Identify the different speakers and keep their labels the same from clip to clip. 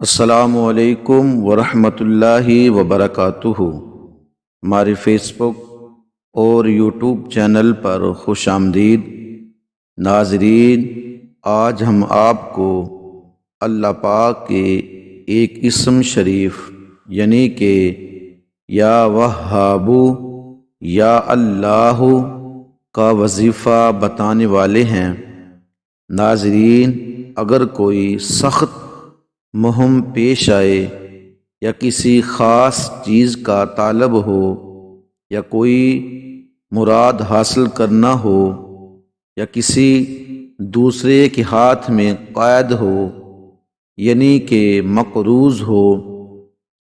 Speaker 1: السلام علیکم ورحمۃ اللہ وبرکاتہ۔ ہمارے فیس بک اور یوٹیوب چینل پر خوش آمدید ناظرین۔ آج ہم آپ کو اللہ پاک کے ایک اسم شریف یعنی کہ یا وہاب یا اللہ کا وظیفہ بتانے والے ہیں۔ ناظرین، اگر کوئی سخت مہم پیش آئے یا کسی خاص چیز کا طالب ہو یا کوئی مراد حاصل کرنا ہو یا کسی دوسرے کے ہاتھ میں قید ہو یعنی کہ مقروض ہو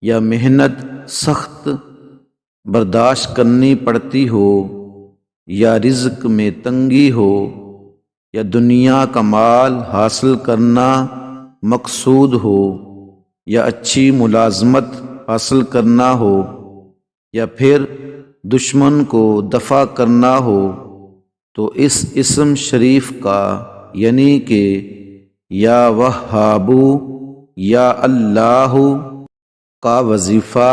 Speaker 1: یا محنت سخت برداشت کرنی پڑتی ہو یا رزق میں تنگی ہو یا دنیا کا مال حاصل کرنا مقصود ہو یا اچھی ملازمت حاصل کرنا ہو یا پھر دشمن کو دفع کرنا ہو تو اس اسم شریف کا یعنی کہ یا وہاب یا اللہ کا وظیفہ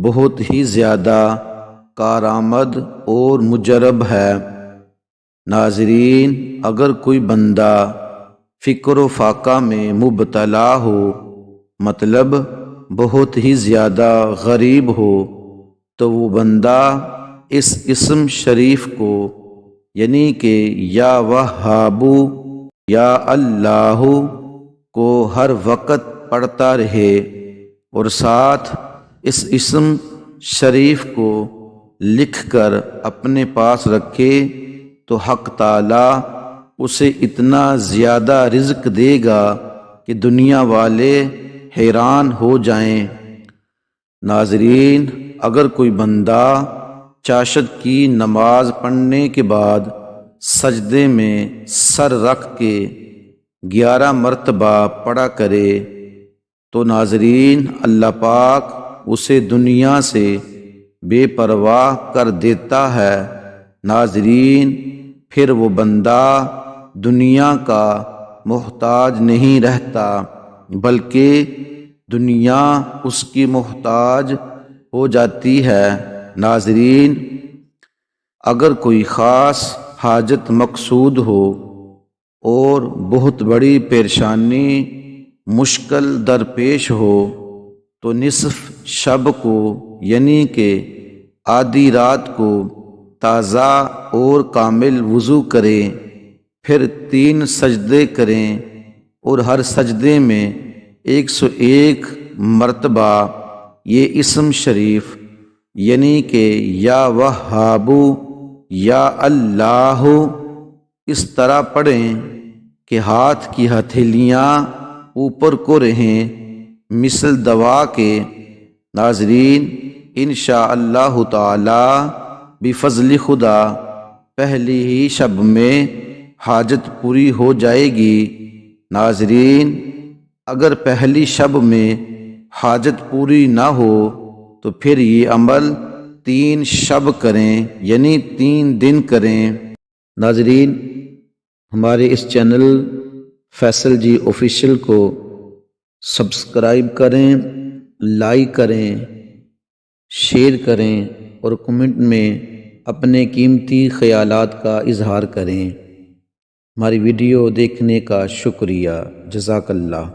Speaker 1: بہت ہی زیادہ کارآمد اور مجرب ہے۔ ناظرین، اگر کوئی بندہ فکر و فاقہ میں مبتلا ہو، مطلب بہت ہی زیادہ غریب ہو، تو وہ بندہ اس اسم شریف کو یعنی کہ یا وہاب یا اللہ کو ہر وقت پڑھتا رہے اور ساتھ اس اسم شریف کو لکھ کر اپنے پاس رکھے تو حق تعالی اسے اتنا زیادہ رزق دے گا کہ دنیا والے حیران ہو جائیں۔ ناظرین، اگر کوئی بندہ چاشت کی نماز پڑھنے کے بعد سجدے میں سر رکھ کے 11 مرتبہ پڑھا کرے تو ناظرین اللہ پاک اسے دنیا سے بے پرواہ کر دیتا ہے۔ ناظرین، پھر وہ بندہ دنیا کا محتاج نہیں رہتا بلکہ دنیا اس کی محتاج ہو جاتی ہے۔ ناظرین، اگر کوئی خاص حاجت مقصود ہو اور بہت بڑی پریشانی مشکل درپیش ہو تو نصف شب کو یعنی کہ آدھی رات کو تازہ اور کامل وضو کریں، پھر 3 سجدے کریں اور ہر سجدے میں 101 مرتبہ یہ اسم شریف یعنی کہ یا وہاب یا اللہ اس طرح پڑھیں کہ ہاتھ کی ہتھیلیاں اوپر کو رہیں مثل دوا کے۔ ناظرین، انشاءاللہ تعالی بفضل خدا پہلی ہی شب میں حاجت پوری ہو جائے گی۔ ناظرین، اگر پہلی شب میں حاجت پوری نہ ہو تو پھر یہ عمل 3 شب کریں یعنی 3 دن کریں۔ ناظرین، ہمارے اس چینل فیصل جی آفیشیل کو سبسکرائب کریں، لائک کریں، شیئر کریں اور کمنٹ میں اپنے قیمتی خیالات کا اظہار کریں۔ ہماری ویڈیو دیکھنے کا شکریہ۔ جزاک اللہ۔